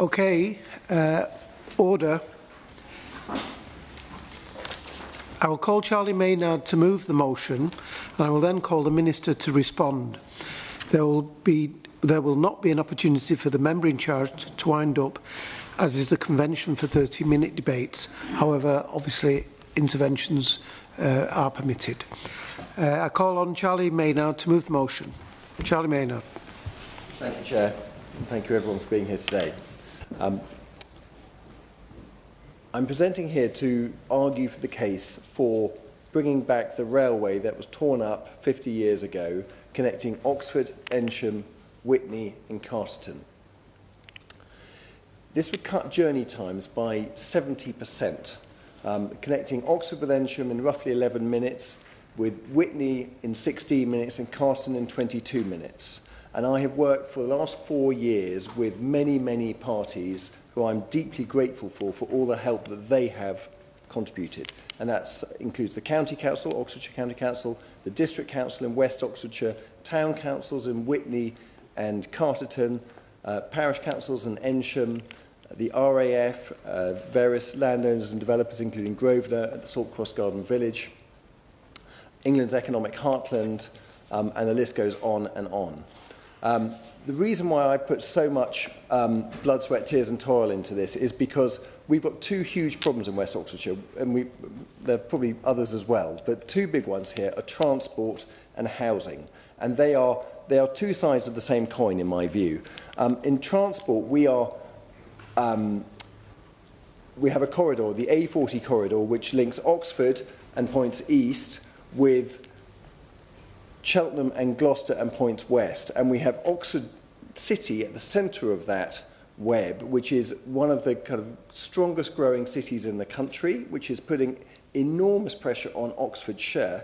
Okay, order. I will call Charlie Maynard to move the motion, and I will then call the Minister to respond. There will not be an opportunity for the member in charge to wind up, as is the convention for 30-minute debates. However, obviously, interventions are permitted. I call on Charlie Maynard to move the motion. Charlie Maynard. Thank you, Chair, and thank you everyone for being here today. I'm presenting here to argue for the case for bringing back the railway that was torn up 50 years ago, connecting Oxford, Ensham, Witney and Carterton. This would cut journey times by 70%, connecting Oxford with Ensham in roughly 11 minutes, with Witney in 16 minutes and Carterton in 22 minutes. And I have worked for the last 4 years with many, many parties who I'm deeply grateful for all the help that they have contributed. And that includes the County Council, Oxfordshire County Council, the District Council in West Oxfordshire, Town Councils in Witney and Carterton, Parish Councils in Ensham, the RAF, various landowners and developers including Grosvenor at the Salt Cross Garden Village, England's economic heartland, and the list goes on and on. The reason why I put so much blood, sweat, tears and toil into this is because we've got two huge problems in West Oxfordshire, and there are probably others as well, but two big ones here are transport and housing. And they are two sides of the same coin, in my view. In transport, we have a corridor, the A40 corridor, which links Oxford and points east with Cheltenham and Gloucester and points west, and we have Oxford City at the centre of that web, which is one of the kind of strongest growing cities in the country, which is putting enormous pressure on Oxfordshire.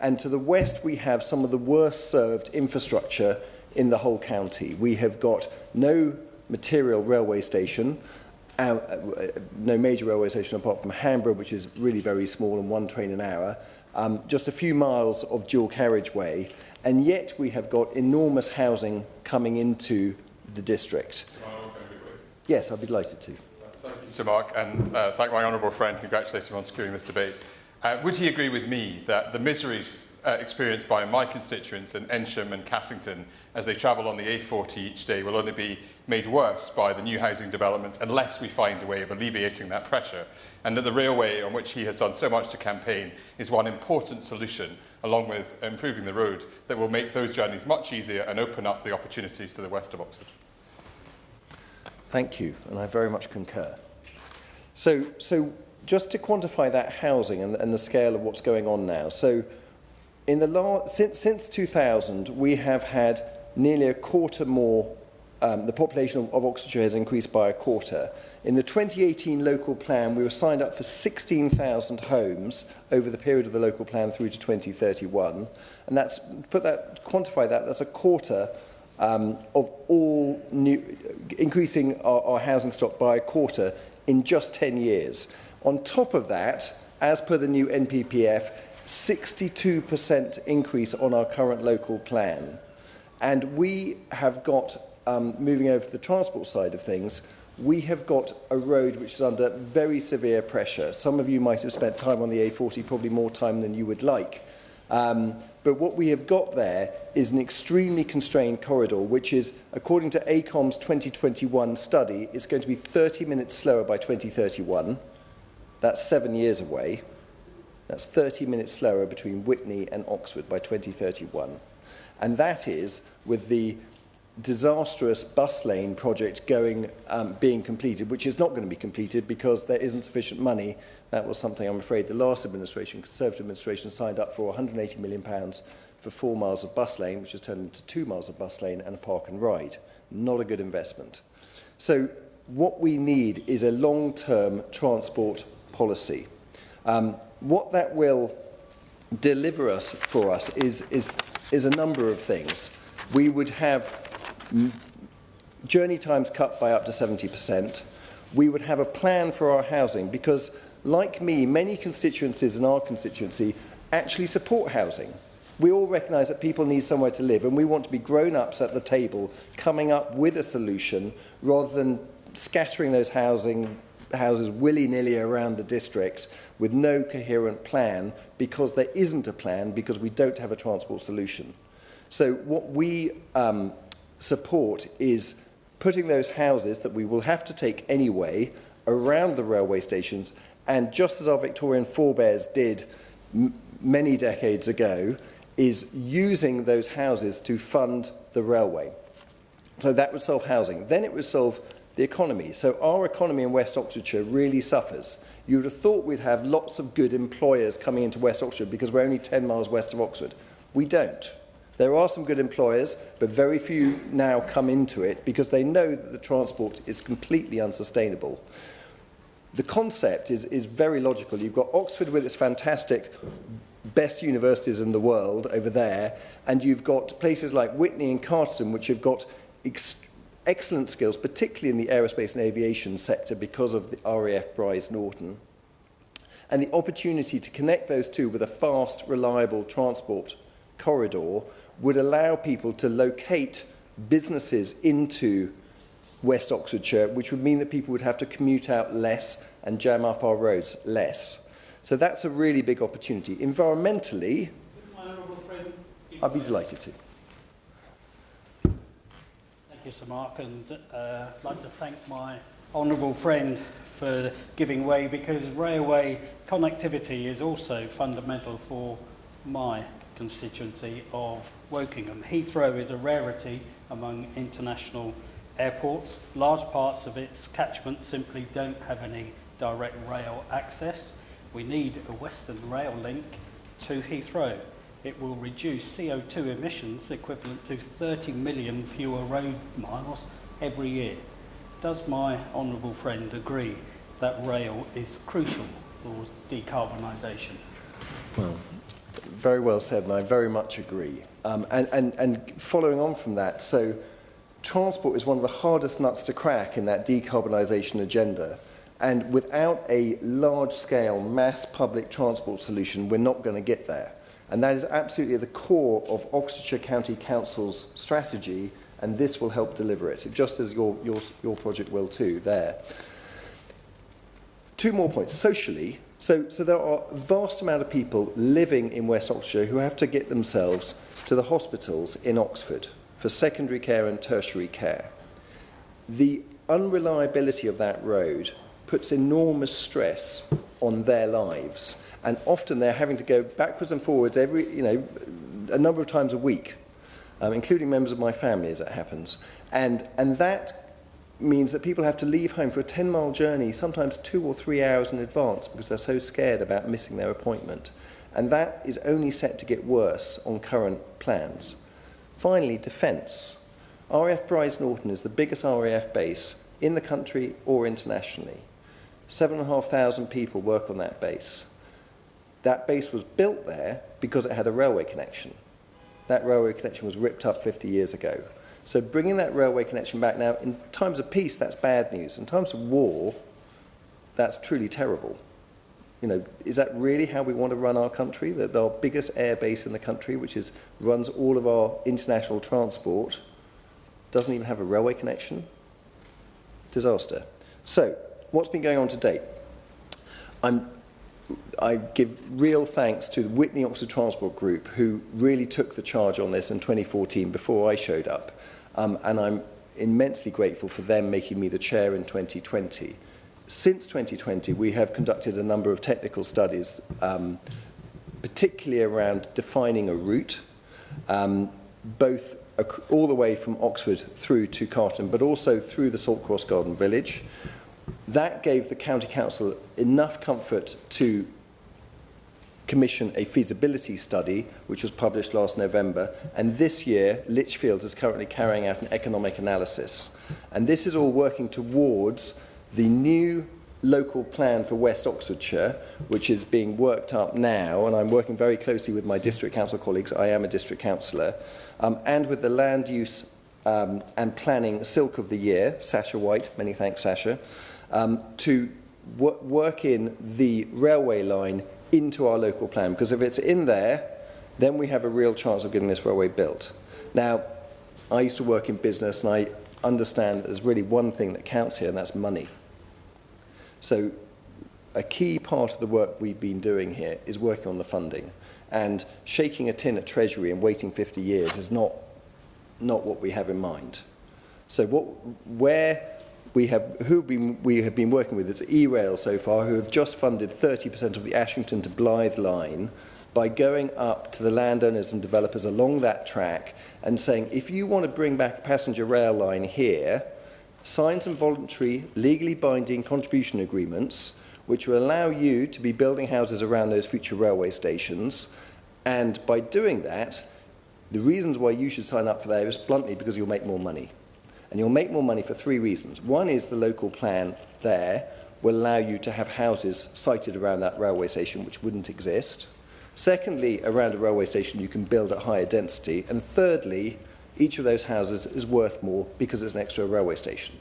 And to the west, we have some of the worst served infrastructure in the whole county. We have got no material railway station, no major railway station apart from Hamborough, which is really very small and one train an hour. Just a few miles of dual carriageway, and yet we have got enormous housing coming into the district. Yes, I'd be delighted to. Thank you, Sir Mark, and thank my honourable friend, congratulate him on securing this debate. Would he agree with me that the miseries experienced by my constituents in Ensham and Cassington as they travel on the A40 each day will only be made worse by the new housing developments unless we find a way of alleviating that pressure, and that the railway, on which he has done so much to campaign, is one important solution, along with improving the road, that will make those journeys much easier and open up the opportunities to the west of Oxford? Since and I very much concur. So just to quantify that housing and the scale of what's going on now. So in since 2000, we have had nearly a quarter more. The population of Oxfordshire has increased by a quarter. In the 2018 local plan, we were signed up for 16,000 homes over the period of the local plan through to 2031, and quantify that. That's a quarter of all new, increasing our housing stock by a quarter in just 10 years. On top of that, as per the new NPPF, 62% increase on our current local plan. And we have got, moving over to the transport side of things, we have got a road which is under very severe pressure. Some of you might have spent time on the A40, probably more time than you would like. But what we have got there is an extremely constrained corridor, which is, according to ACOM's 2021 study, it's going to be 30 minutes slower by 2031. That's 7 years away. That's 30 minutes slower between Witney and Oxford by 2031. And that is with the disastrous bus lane project being completed, which is not going to be completed because there isn't sufficient money. That was something, I'm afraid, the last administration, Conservative administration, signed up for £180 million for 4 miles of bus lane, which has turned into 2 miles of bus lane and a park and ride. Not a good investment. So what we need is a long-term transport policy. What that will deliver for us is a number of things. We would have journey times cut by up to 70%. We would have a plan for our housing because, like me, many constituencies in our constituency actually support housing. We all recognise that people need somewhere to live, and we want to be grown-ups at the table coming up with a solution rather than scattering those houses willy-nilly around the districts with no coherent plan, because there isn't a plan, because we don't have a transport solution. So what we support is putting those houses that we will have to take anyway around the railway stations, and just as our Victorian forebears did many decades ago, is using those houses to fund the railway. So that would solve housing. Then it would solve the economy. So our economy in West Oxfordshire really suffers. You would have thought we'd have lots of good employers coming into West Oxfordshire because we're only 10 miles west of Oxford. We don't. There are some good employers, but very few now come into it because they know that the transport is completely unsustainable. The concept is very logical. You've got Oxford with its fantastic best universities in the world over there, and you've got places like Whitney and Carterton, which have got excellent skills, particularly in the aerospace and aviation sector because of the RAF Bryce Norton. And the opportunity to connect those two with a fast, reliable transport corridor would allow people to locate businesses into West Oxfordshire, which would mean that people would have to commute out less and jam up our roads less. So that's a really big opportunity. Environmentally, I'd be delighted to. Thank you, Sir Mark, and I'd like to thank my honourable friend for giving way, because railway connectivity is also fundamental for my constituency of Wokingham. Heathrow is a rarity among international airports. Large parts of its catchment simply don't have any direct rail access. We need a western rail link to Heathrow. It will reduce CO2 emissions equivalent to 30 million fewer road miles every year. Does my honourable friend agree that rail is crucial for decarbonisation? Well, very well said, and I very much agree. And following on from that, so transport is one of the hardest nuts to crack in that decarbonisation agenda. And without a large-scale mass public transport solution, we're not going to get there. And that is absolutely at the core of Oxfordshire County Council's strategy, and this will help deliver it, just as your project will too there. Two more points. Socially, so there are a vast amount of people living in West Oxfordshire who have to get themselves to the hospitals in Oxford for secondary care and tertiary care. The unreliability of that road puts enormous stress on their lives, and often they're having to go backwards and forwards a number of times a week, including members of my family as it happens, and that means that people have to leave home for a 10-mile journey, sometimes 2 or 3 hours in advance, because they're so scared about missing their appointment, and that is only set to get worse on current plans. Finally, defence. RAF Bryce Norton is the biggest RAF base in the country or internationally. 7,500 people work on that base. That base was built there because it had a railway connection. That railway connection was ripped up 50 years ago. So bringing that railway connection back now, in times of peace, that's bad news. In times of war, that's truly terrible. Is that really how we want to run our country? That our biggest air base in the country, which runs all of our international transport, doesn't even have a railway connection? Disaster. So, what's been going on to date? I give real thanks to the Whitney Oxford Transport Group, who really took the charge on this in 2014 before I showed up. And I'm immensely grateful for them making me the chair in 2020. Since 2020, we have conducted a number of technical studies, particularly around defining a route, both all the way from Oxford through to Carton, but also through the Saltcross Garden Village. That gave the County Council enough comfort to commission a feasibility study, which was published last November, and this year Lichfield is currently carrying out an economic analysis. And this is all working towards the new local plan for West Oxfordshire, which is being worked up now, and I'm working very closely with my district council colleagues. I am a district councillor, and with the land use and planning Silk of the Year, Sasha White, many thanks Sasha, to work in the railway line into our local plan, because if it's in there, then we have a real chance of getting this railway built. Now, I used to work in business, and understand that there's really one thing that counts here, and that's money. So a key part of the work we've been doing here is working on the funding. And shaking a tin at Treasury and waiting 50 years is not what we have in mind. So we have been working with is E-Rail so far, who have just funded 30% of the Ashington to Blythe line by going up to the landowners and developers along that track and saying, if you want to bring back a passenger rail line here, sign some voluntary, legally binding contribution agreements which will allow you to be building houses around those future railway stations. And by doing that, the reasons why you should sign up for that is bluntly because you'll make more money. And you'll make more money for three reasons. One is the local plan there will allow you to have houses sited around that railway station which wouldn't exist. Secondly, around a railway station you can build at higher density. And thirdly, each of those houses is worth more because it's next to a railway station.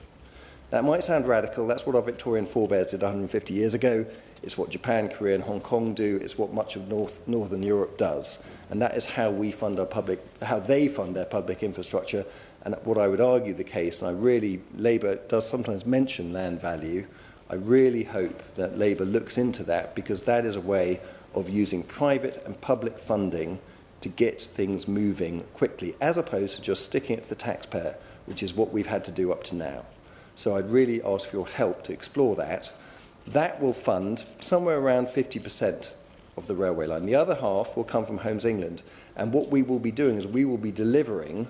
That might sound radical. That's what our Victorian forebears did 150 years ago. It's what Japan, Korea and Hong Kong do. It's what much of Northern Europe does. And that is how we fund how they fund their public infrastructure. And what I would argue the case, and Labour does sometimes mention land value, I really hope that Labour looks into that, because that is a way of using private and public funding to get things moving quickly, as opposed to just sticking it to the taxpayer, which is what we've had to do up to now. So I'd really ask for your help to explore that. That will fund somewhere around 50% of the railway line. The other half will come from Homes England. And what we will be doing is we will be delivering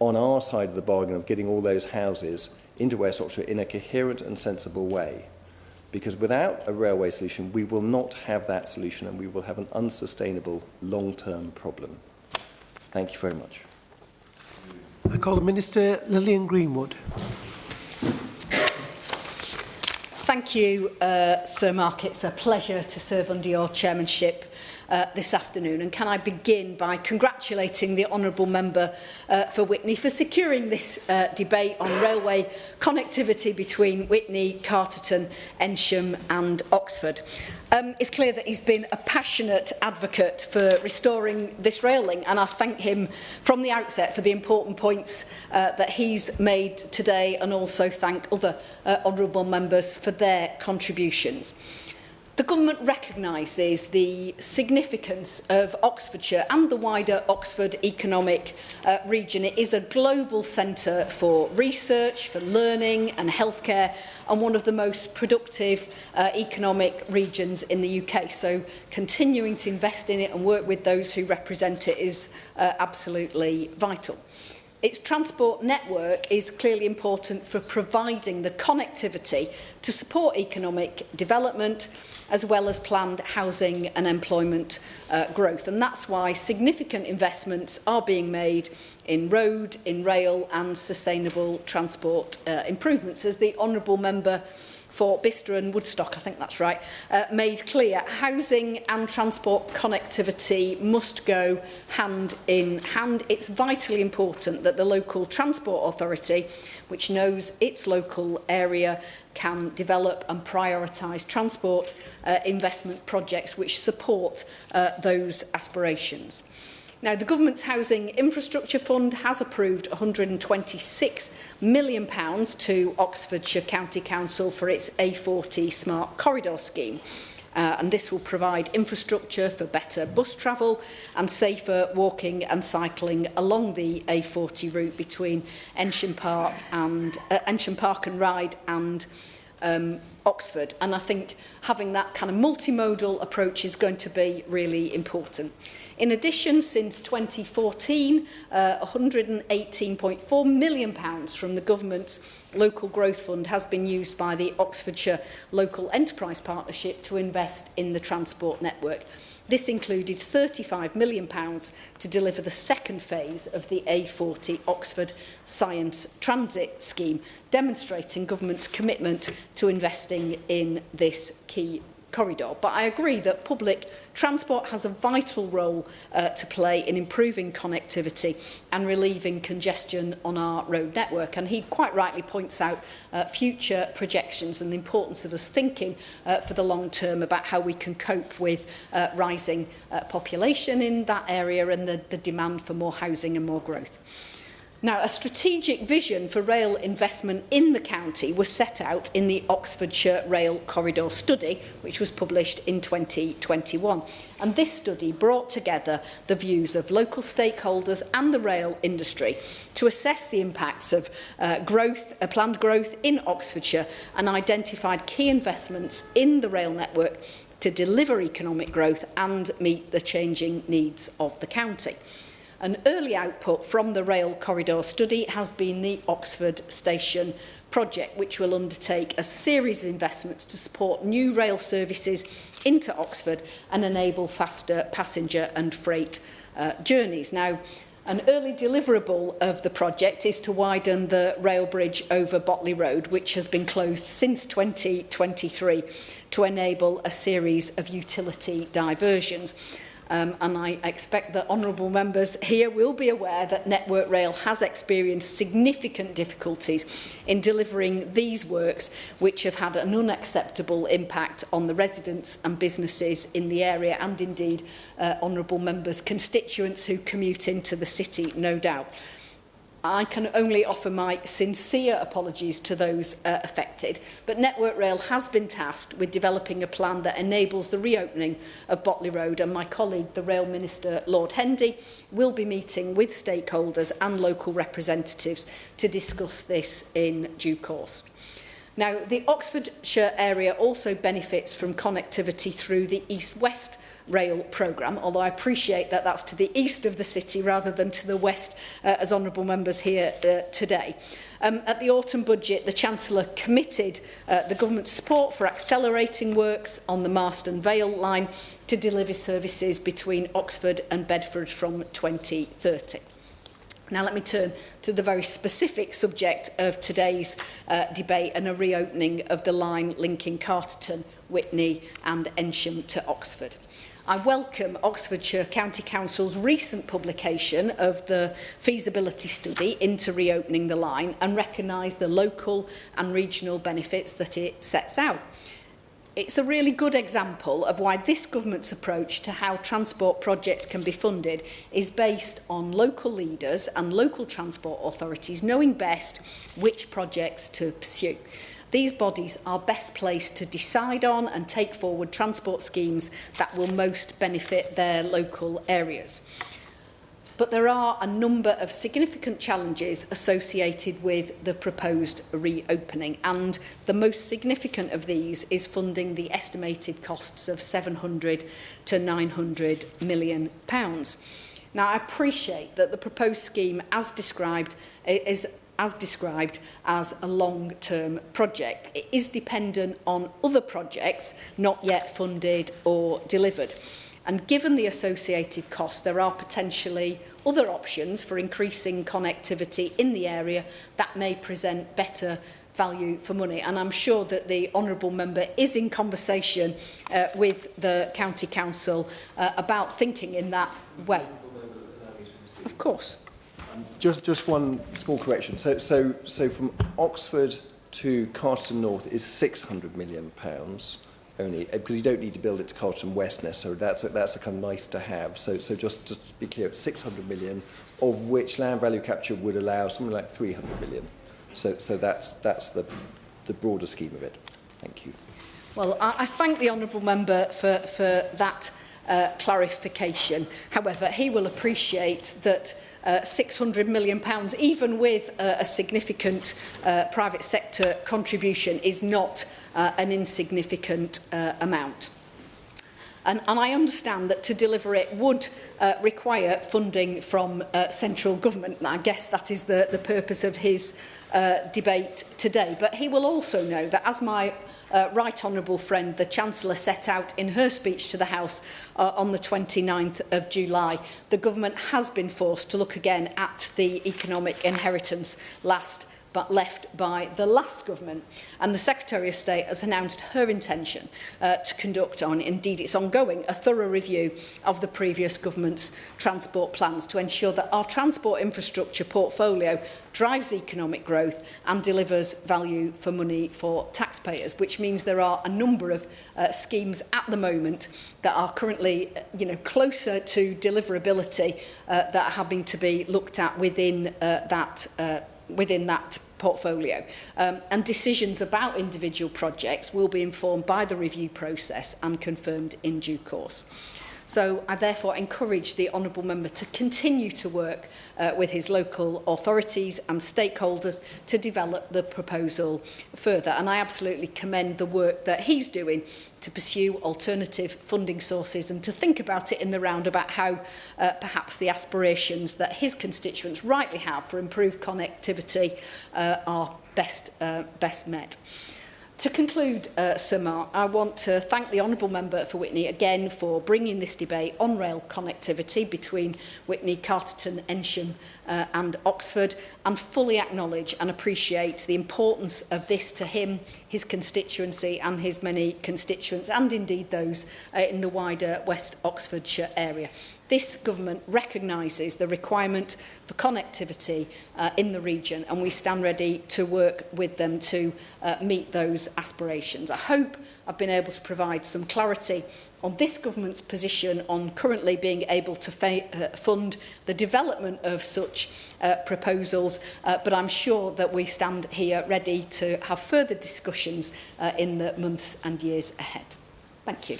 on our side of the bargain of getting all those houses into West Oxford in a coherent and sensible way. Because without a railway solution, we will not have that solution, and we will have an unsustainable long-term problem. Thank you very much. I call the Minister, Lillian Greenwood. Thank you, Sir Mark. It's a pleasure to serve under your chairmanship this afternoon. And can I begin by congratulating the Honourable Member for Witney for securing this debate on railway connectivity between Witney, Carterton, Ensham and Oxford. It's clear that he's been a passionate advocate for restoring this rail link, and I thank him from the outset for the important points that he's made today, and also thank other honourable members for their contributions. The government recognises the significance of Oxfordshire and the wider Oxford economic region. It is a global centre for research, for learning and healthcare, and one of the most productive economic regions in the UK. So continuing to invest in it and work with those who represent it is absolutely vital. Its transport network is clearly important for providing the connectivity to support economic development, as well as planned housing and employment growth. And that's why significant investments are being made in road, in rail and sustainable transport improvements. As the Honourable Member for Bicester and Woodstock, I think that's right, made clear, housing and transport connectivity must go hand in hand. It's vitally important that the local transport authority, which knows its local area, can develop and prioritise transport investment projects which support those aspirations. Now, the Government's Housing Infrastructure Fund has approved £126 million to Oxfordshire County Council for its A40 Smart Corridor scheme. And this will provide infrastructure for better bus travel and safer walking and cycling along the A40 route between Ensham Park and Ryde and Oxford. And I think having that kind of multimodal approach is going to be really important. In addition, since 2014, £118.4 million from the Government's Local Growth Fund has been used by the Oxfordshire Local Enterprise Partnership to invest in the transport network. This included £35 million to deliver the second phase of the A40 Oxford Science Transit Scheme, demonstrating government's commitment to investing in this key corridor. But I agree that public transport has a vital role to play in improving connectivity and relieving congestion on our road network. And he quite rightly points out future projections and the importance of us thinking for the long term about how we can cope with rising population in that area and the demand for more housing and more growth. Now, a strategic vision for rail investment in the county was set out in the Oxfordshire Rail Corridor Study, which was published in 2021. And this study brought together the views of local stakeholders and the rail industry to assess the impacts of planned growth in Oxfordshire, and identified key investments in the rail network to deliver economic growth and meet the changing needs of the county. An early output from the rail corridor study has been the Oxford Station project, which will undertake a series of investments to support new rail services into Oxford and enable faster passenger and freight journeys. Now, an early deliverable of the project is to widen the rail bridge over Botley Road, which has been closed since 2023, to enable a series of utility diversions. And I expect that honourable members here will be aware that Network Rail has experienced significant difficulties in delivering these works, which have had an unacceptable impact on the residents and businesses in the area, and indeed honourable members' constituents who commute into the city, no doubt. I can only offer my sincere apologies to those affected, but Network Rail has been tasked with developing a plan that enables the reopening of Botley Road, and my colleague, the Rail Minister, Lord Hendy, will be meeting with stakeholders and local representatives to discuss this in due course. Now, the Oxfordshire area also benefits from connectivity through the East-West rail programme, although I appreciate that that's to the east of the city rather than to the west, as honourable members here today. At the autumn budget, the Chancellor committed the government's support for accelerating works on the Marston Vale line to deliver services between Oxford and Bedford from 2030. Now let me turn to the very specific subject of today's debate, and a reopening of the line linking Carterton, Witney and Ensham to Oxford. I welcome Oxfordshire County Council's recent publication of the feasibility study into reopening the line, and recognise the local and regional benefits that it sets out. It's a really good example of why this government's approach to how transport projects can be funded is based on local leaders and local transport authorities knowing best which projects to pursue. These bodies are best placed to decide on and take forward transport schemes that will most benefit their local areas. But there are a number of significant challenges associated with the proposed reopening, and the most significant of these is funding the estimated costs of £700 to £900 million. Now, I appreciate that the proposed scheme, as described, is as a long-term project. It is dependent on other projects not yet funded or delivered. And given the associated costs, there are potentially other options for increasing connectivity in the area that may present better value for money. And I'm sure that the honourable member is in conversation with the County Council about thinking in that way. Of course. Just one small correction. So from Oxford to Carterton North is £600 million only, because you don't need to build it to Carterton West necessarily. That's a kind of nice to have. So just to be clear, it's 600 million, of which land value capture would allow something like 300 million. So that's the broader scheme of it. Thank you. Well, I thank the honourable member for that clarification. However, he will appreciate that £600 million, even with a significant private sector contribution, is not an insignificant amount. And I understand that to deliver it would require funding from central government, and I guess that is the purpose of his debate today. But he will also know that, as my right honourable friend, the Chancellor, set out in her speech to the House on the 29th of July, the government has been forced to look again at the economic inheritance last left by the last government. And the Secretary of State has announced her intention to conduct indeed it's ongoing, a thorough review of the previous government's transport plans to ensure that our transport infrastructure portfolio drives economic growth and delivers value for money for taxpayers, which means there are a number of schemes at the moment that are currently closer to deliverability that are having to be looked at within that portfolio. And decisions about individual projects will be informed by the review process and confirmed in due course. So I therefore encourage the Honourable Member to continue to work with his local authorities and stakeholders to develop the proposal further. And I absolutely commend the work that he's doing to pursue alternative funding sources and to think about it in the round about how perhaps the aspirations that his constituents rightly have for improved connectivity are best met. To conclude, Sir Mark, I want to thank the Honourable Member for Witney again for bringing this debate on rail connectivity between Witney, Carterton, Ensham and Oxford, and fully acknowledge and appreciate the importance of this to him, his constituency and his many constituents, and indeed those in the wider West Oxfordshire area. This government recognises the requirement for connectivity in the region, and we stand ready to work with them to meet those aspirations. I hope I've been able to provide some clarity on this government's position on currently being able to fund the development of such proposals, but I'm sure that we stand here ready to have further discussions in the months and years ahead. Thank you.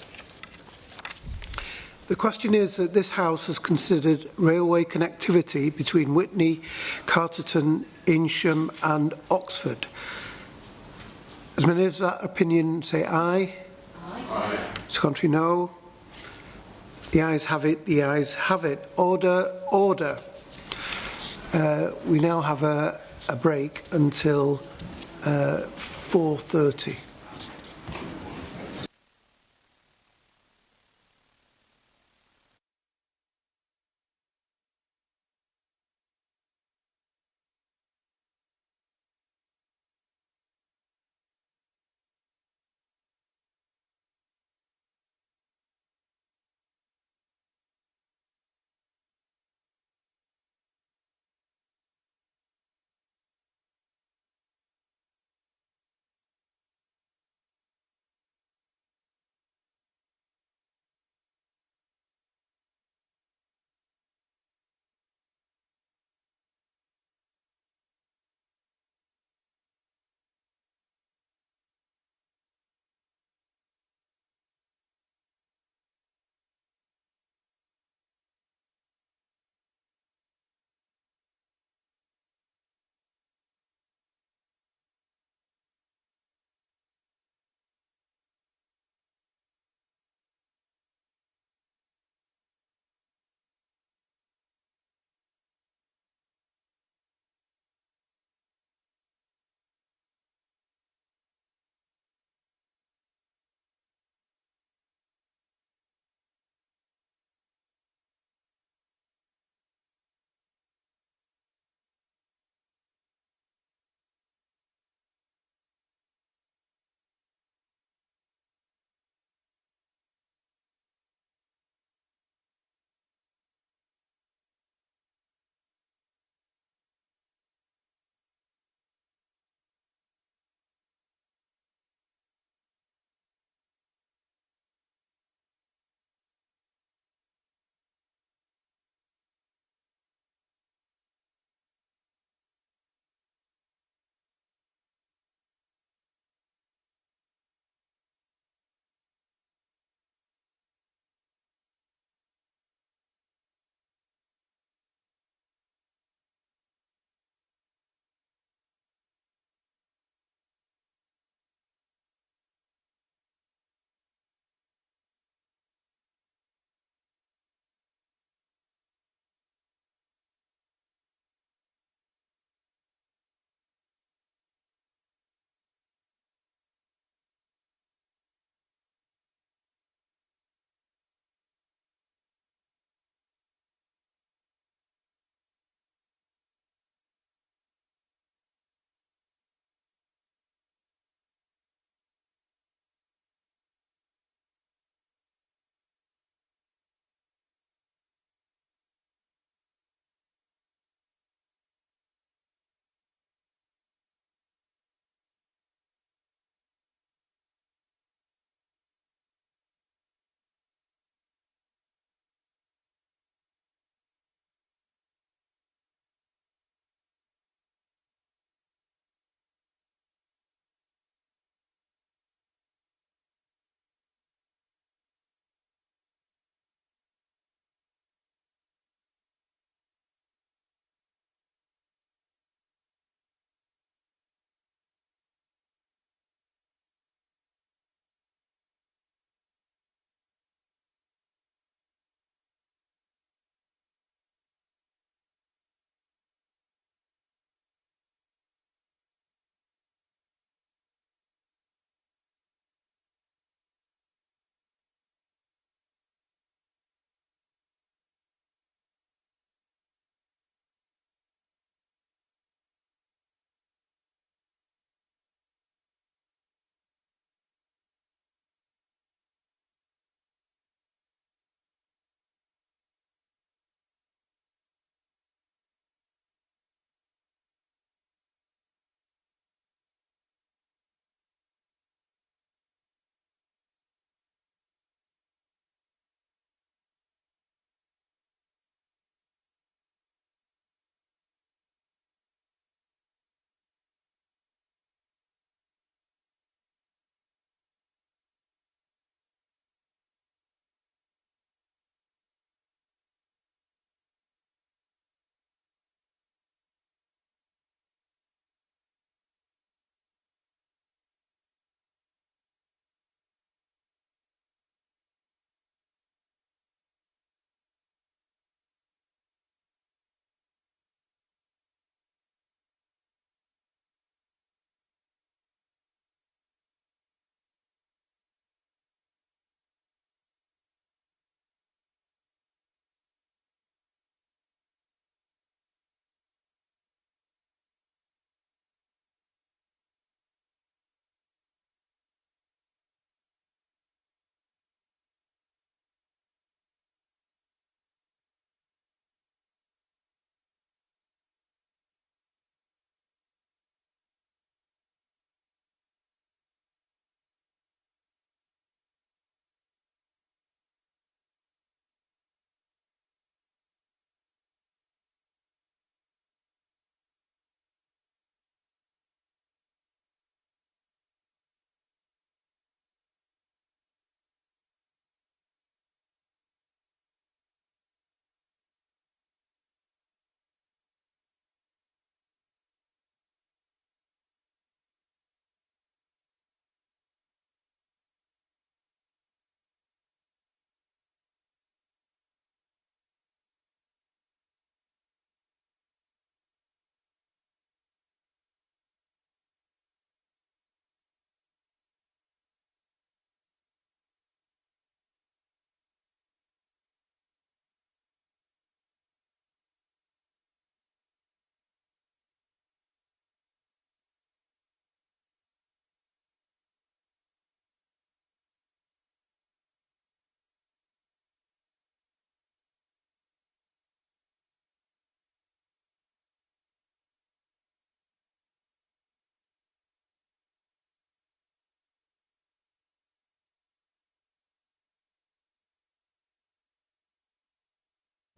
The question is that this House has considered railway connectivity between Witney, Carterton, Ensham and Oxford. As many of that opinion say aye. Aye. To contrary, no. The ayes have it. The ayes have it. Order, order. We now have a break until 4:30.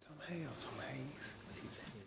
Tom Hay or Tom Hayes?